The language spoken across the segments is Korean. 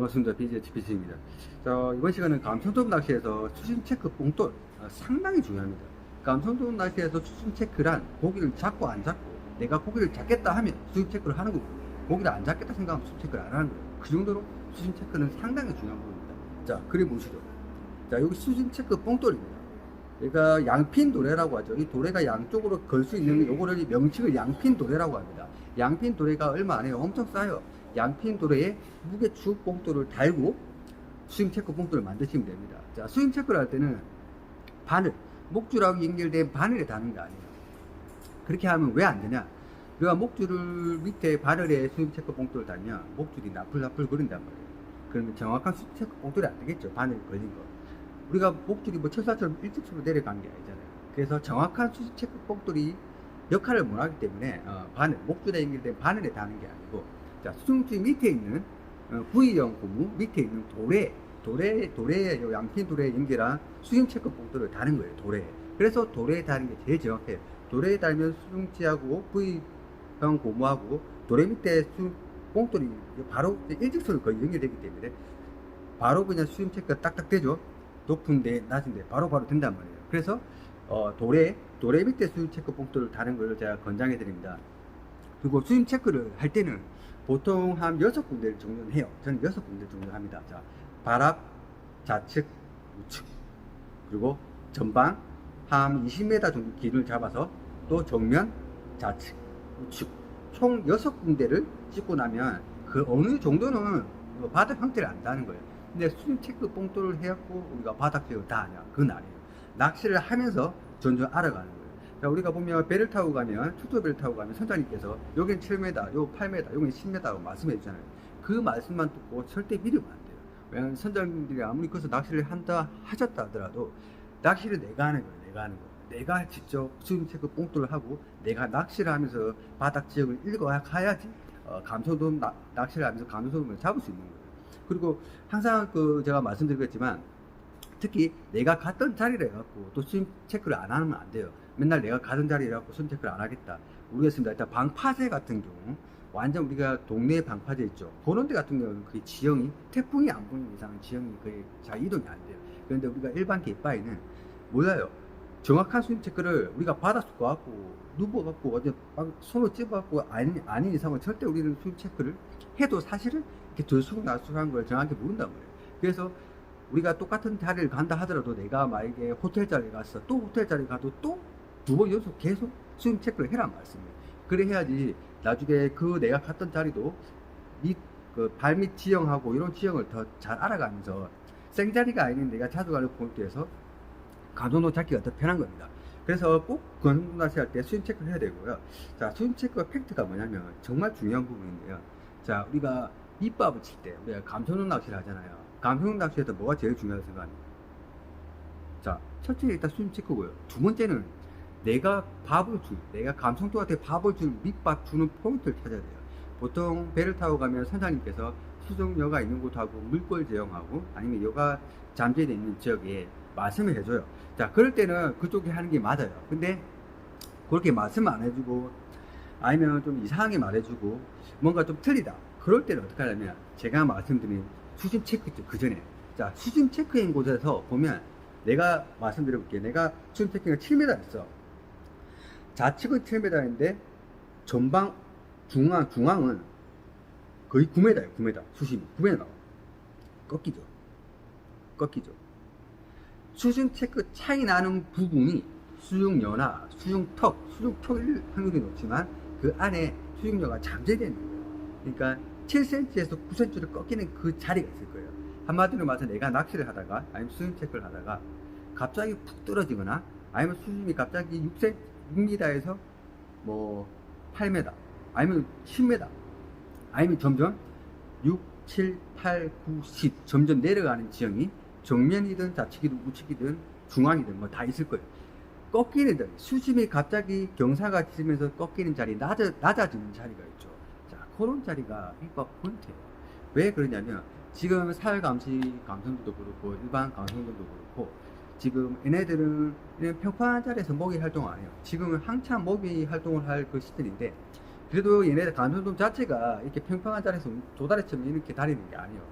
반갑습니다. BJ PC입니다. 자, 이번 시간은 감성돔 낚시에서 수심 체크 뽕돌 상당히 중요합니다. 감성돔 낚시에서 수심 체크란 고기를 잡고 안 잡고 내가 고기를 잡겠다 하면 수심 체크를 하는 거고 고기를 안 잡겠다 생각하면 수심 체크를 안 하는 거예요. 그 정도로 수심 체크는 상당히 중요한 부분입니다. 자, 그래 보시죠. 자, 여기 수심 체크 뽕돌입니다. 얘가 양핀 도래라고 하죠. 이 도래가 양쪽으로 걸 수 있는 요거를 명칭을 양핀 도래라고 합니다. 양핀 도래가 얼마 안 해요. 엄청 싸요. 양핀 도래에 무게축 뽕돌을 달고 스윙 체크 뽕돌을 만드시면 됩니다. 자, 스윙 체크를 할 때는 바늘, 목줄하고 연결된 바늘에 다는 거 아니에요. 그렇게 하면 왜 안 되냐? 우리가 목줄을 밑에 바늘에 스윙 체크 뽕돌을 달면 목줄이 나풀나풀 거린단 말이에요. 그러면 정확한 스윙 체크 뽕돌이 안 되겠죠. 바늘이 걸린 거. 우리가 목줄이 뭐 철사처럼 일직선으로 내려간 게 아니잖아요. 그래서 정확한 스윙 체크 뽕돌이 역할을 못 하기 때문에 바늘, 목줄에 연결된 바늘에 다는 게 아니고, 자, 수중지 밑에 있는 V형 고무 밑에 있는 도래에 양핀 도래에 연결한 수중 체크 뽕돌을 다는 거예요. 도래에. 그래서 도래에 다는 게 제일 정확해요. 도래에 달면 수중지하고 V형 고무하고 도래 밑에 수중 뽕돌이 바로 일직선으로 거의 연결되기 때문에 바로 그냥 수중 체크가 딱딱 되죠. 높은데 낮은데 바로바로 된단 말이에요. 그래서 도래 밑에 수중 체크 뽕돌을 다는 걸 제가 권장해 드립니다. 그리고 수중 체크를 할 때는 보통 한 6군데 정도는 해요. 저는 6군데 정도 합니다. 자, 발압, 좌측, 우측, 그리고 전방 한 20m 정도 길을 잡아서 또 정면, 좌측, 우측 총 6군데를 찍고 나면 그 어느 정도는 바닥 형태를 안다는 거예요. 근데 수중 체크 뽕돌을 해갖고 우리가 바닥 제어 다 하냐? 그건 아니에요. 낚시를 하면서 전전 알아가는 거예요. 자, 우리가 보면 배를 타고 가면, 투토배를 타고 가면 선장님께서 여긴 7m, 요 8m, 여긴 10m라고 말씀해 주잖아요. 그 말씀만 듣고 절대 믿으면 안 돼요. 왜냐하면 선장님들이 아무리 거기서 낚시를 하셨다 하더라도 낚시를 내가 하는 거예요. 내가 하는 거. 내가 직접 수중 체크 뽕돌을 하고 내가 낚시를 하면서 바닥 지역을 읽어가야지 감소돔 낚시를 하면서 감소돔을 잡을 수 있는 거예요. 그리고 항상 제가 말씀드리겠지만 특히 내가 갔던 자리를 해갖고 또 수중 체크를 안 하면 안 돼요. 맨날 내가 가던 자리에 해갖고 수중 체크를 안 하겠다. 모르겠습니다. 일단 방파제 같은 경우 완전 우리가 동네 방파제 있죠. 그런 데 같은 경우는 그 지형이 태풍이 안 부는 이상은 지형이 거의 잘 이동이 안 돼요. 그런데 우리가 일반 갯바위는 몰라요. 정확한 수중 체크를 우리가 받아서 가갖고 누워갖고 어디 손으로 찝어갖고 아닌 이상은 절대 우리는 수중 체크를 해도 사실은 이렇게 들쑥날쑥한 걸 정확히 모른단 말이에요. 그래서 우리가 똑같은 자리를 간다 하더라도 내가 만약에 호텔 자리에 갔어. 또 호텔 자리에 가도 또 두 번 연속 계속 수중 체크를 해란 말씀이에요. 그래 해야지 나중에 내가 갔던 자리도 발밑 지형하고 이런 지형을 더 잘 알아가면서 생자리가 아닌 내가 자주 가는 포인트에서 감소돔 잡기가 더 편한 겁니다. 그래서 꼭 감소돔 낚시 할 때 수중 체크를 해야 되고요. 자, 수중 체크가 팩트가 뭐냐면 정말 중요한 부분인데요. 자, 우리가 밑밥을 칠 때 우리가 감소돔 낚시를 하잖아요. 감소돔 낚시에서 뭐가 제일 중요하다고 생각합니까? 자, 첫째 일단 수중 체크고요. 두 번째는 내가 감성돔한테 밥을 줄 밑밥 주는 포인트를 찾아야 돼요. 보통 배를 타고 가면 선장님께서 수중여가 있는 곳하고 물골 제형하고 아니면 여가 잠재되어 있는 지역에 말씀을 해줘요. 자, 그럴 때는 그쪽에 하는 게 맞아요. 근데 그렇게 말씀 안 해주고 아니면 좀 이상하게 말해주고 뭔가 좀 틀리다. 그럴 때는 어떻게 하냐면 제가 말씀드린 수중 체크 그 전에, 자, 수중 체크인 곳에서 보면 내가 말씀드려볼게요. 내가 수중 체크가 7m 있어. 좌측은 7m인데 전방 중앙은 거의 9m예요. 9m 수심이 9m 나와. 꺾이죠. 수중 체크 차이 나는 부분이 수중여나 수중턱일 확률이 높지만 그 안에 수중여가 잠재되는 거예요. 그러니까 7cm에서 9cm를 꺾이는 그 자리가 있을 거예요. 한마디로 말해서 내가 낚시를 하다가 아니면 수중 체크를 하다가 갑자기 푹 떨어지거나 아니면 수심이 갑자기 6m에서 뭐 8m 아니면 10m 아니면 점점 6, 7, 8, 9, 10 점점 내려가는 지형이 정면이든 좌측이든 우측이든 중앙이든 뭐 다 있을 거예요. 꺾이는 수심이 갑자기 경사가 지면서 꺾이는 자리, 낮아지는 자리가 있죠. 자, 그런 자리가 밑밥 포인트예요. 왜 그러냐면 지금 사회감시 감성도도 그렇고 일반 감성도도 그렇고 지금 얘네들은 이런 평평한 자리에서 먹이 활동을 안 해요. 지금은 한참 먹이 활동을 할 그 시절인데 그래도 얘네들 감성돔 자체가 이렇게 평평한 자리에서 도다리처럼 이렇게 다니는 게 아니에요.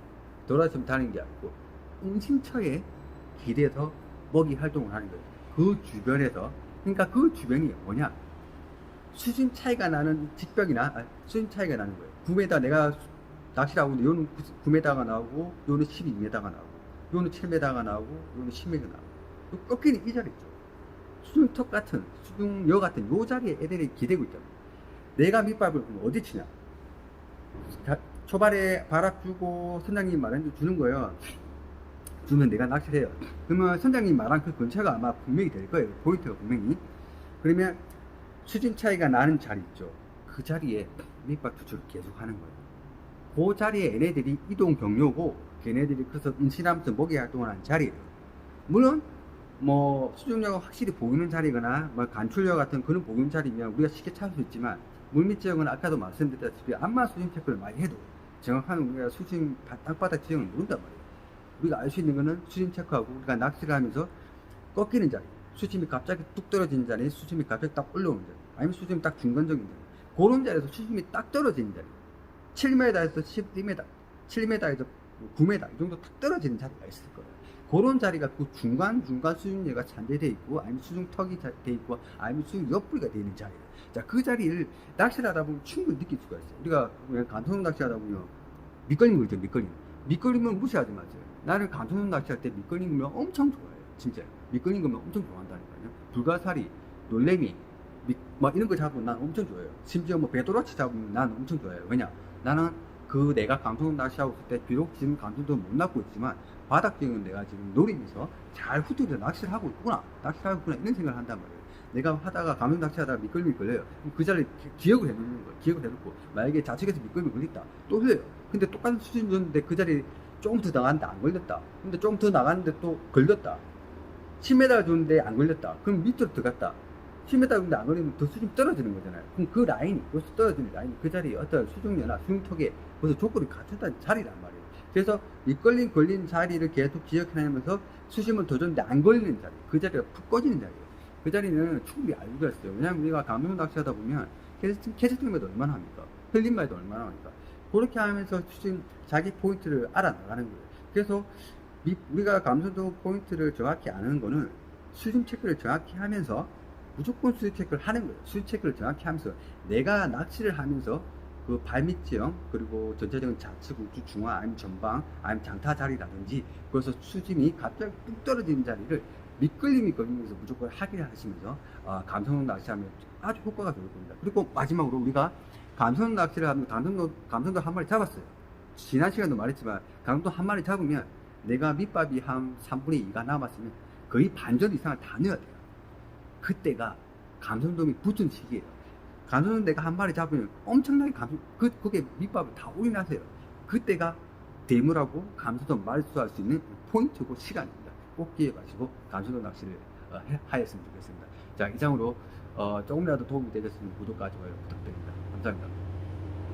돌아서면 다니는 게 아니고 은신처에 기대서 먹이 활동을 하는 거예요. 그 주변에서, 그러니까 그 주변이 뭐냐, 수준 차이가 나는 직벽이나 수준 차이가 나는 거예요. 9m 내가 낚시를 하고 있는데 요는 9m가 나오고 요는 12m가 나오고 요는 7m가 나오고 요는 10m가 나오고 꺾이는 이 자리 있죠. 수중턱 같은 수중여 같은 요 자리에 애들이 기대고 있다. 내가 밑밥을 어디 치냐, 초반에 바락 주고 선장님 말한 주는 거예요. 주면 내가 낚시를 해요. 그러면 선장님 말한 그 근처가 아마 분명히 될 거예요. 포인트가 분명히. 그러면 수준 차이가 나는 자리 있죠. 그 자리에 밑밥 투출을 계속 하는 거예요. 그 자리에 얘네들이 이동 경로고, 걔네들이 그래서 인신하면서 먹이 활동을 하는 자리예요. 물론 뭐 수중료가 확실히 보이는 자리거나 뭐 간출료 같은 그런 보이는 자리면 우리가 쉽게 찾을 수 있지만, 물밑 지역은 아까도 말씀드렸다시피 암만 수중 체크를 많이 해도 정확한 우리가 수중 땅바닥 지형을 모른단 말이에요. 우리가 알 수 있는 거는 수심 체크하고 우리가 낚시를 하면서 꺾이는 자리, 수심이 갑자기 뚝 떨어지는 자리, 수심이 갑자기 딱 올라오는 자리, 아니면 수심이 딱 중간적인 자리, 그런 자리에서 수심이 딱 떨어지는 자리, 7m에서 12m, 7m에서 9m 이 정도 딱 떨어지는 자리가 있을 거예요. 그런 자리가 그 중간 수중예가 잔재되어 있고, 아니면 수중턱이 되어 있고, 아니면 수중 옆구리가 되어 있는 자리예요. 자, 그 자리를 낚시를 하다 보면 충분히 느낄 수가 있어요. 우리가 간통 낚시 하다 보면 밑걸림 그렇죠, 밑걸림. 밑걸림은 무시하지 마세요. 나는 간통 낚시할 때 밑걸림 거면 엄청 좋아해요. 진짜 밑걸림 거면 엄청 좋아한다니까요. 불가사리, 놀래미, 뭐 이런 거 잡으면 난 엄청 좋아해요. 심지어 뭐 배도라치 잡으면 난 엄청 좋아해요. 왜냐, 나는 그 내가 강통 낚시하고 있을 때 비록 지금 강통도 못 낚고 있지만 바닥 지형은 내가 지금 노리면서 잘 후두려 낚시를 하고 있구나 이런 생각을 한단 말이에요. 내가 하다가 감염 낚시하다가 밑걸림이 걸려요. 그럼 그 자리를 기억을 해놓는 거예요. 기억을 해놓고 만약에 좌측에서 밑걸림이 걸렸다, 또 흘려요. 근데 똑같은 수준이었는데 그 자리 조금 더 나갔는데 안 걸렸다. 근데 조금 더 나갔는데 또 걸렸다. 10m 줬는데 안 걸렸다. 그럼 밑으로 들어갔다. 10m 줬는데 안 걸리면 더 수준 떨어지는 거잖아요. 그럼 그 라인이, 벌써 떨어지는 라인이 그 자리에 어떤 수중료나 수중턱에 벌써 조건이 갖췄다는 자리란 말이에요. 그래서 밑걸림 걸린 자리를 계속 기억해내면서 수심을 더 줬는데 안 걸리는 자리, 그 자리가 푹 꺼지는 자리예요. 그 자리는 충분히 알고 있어요. 왜냐하면 우리가 감염 낚시하다 보면 캐스팅마다 얼마나 합니까? 흘림마다 얼마나 합니까? 그렇게 하면서 수심 자기 포인트를 알아나가는 거예요. 그래서 우리가 감소도 포인트를 정확히 아는 거는 수심 체크를 정확히 하면서 무조건 수심 체크를 하는 거예요. 수심 체크를 정확히 하면서 내가 낚시를 하면서 그 발밑 지형, 그리고 전체적인 좌측, 우측, 중앙, 아니면 전방, 아니면 장타 자리라든지, 그래서 수심이 갑자기 뚝 떨어지는 자리를 밑걸림이 걸리면서 무조건 확인을 하시면서 감성 낚시하면 아주 효과가 좋을 겁니다. 그리고 마지막으로 우리가 감성 낚시를 하면 감성도 한 마리 잡았어요. 지난 시간도 말했지만 감성도 한 마리 잡으면 내가 밑밥이 한 3분의 2가 남았으면 거의 반절 이상을 다 넣어야 돼요. 그때가 감성돔이 붙은 시기예요. 감성돔 내가 한 마리 잡으면 엄청나게 그게 밑밥을 다 올인하세요. 그때가 대물하고 감성돔 말수할 수 있는 포인트고 시간입니다. 꼭 기억하시고 감성돔 낚시를 하였으면 좋겠습니다. 자, 이상으로 조금이라도 도움이 되셨으면 구독과 좋아요 부탁드립니다. 감사합니다.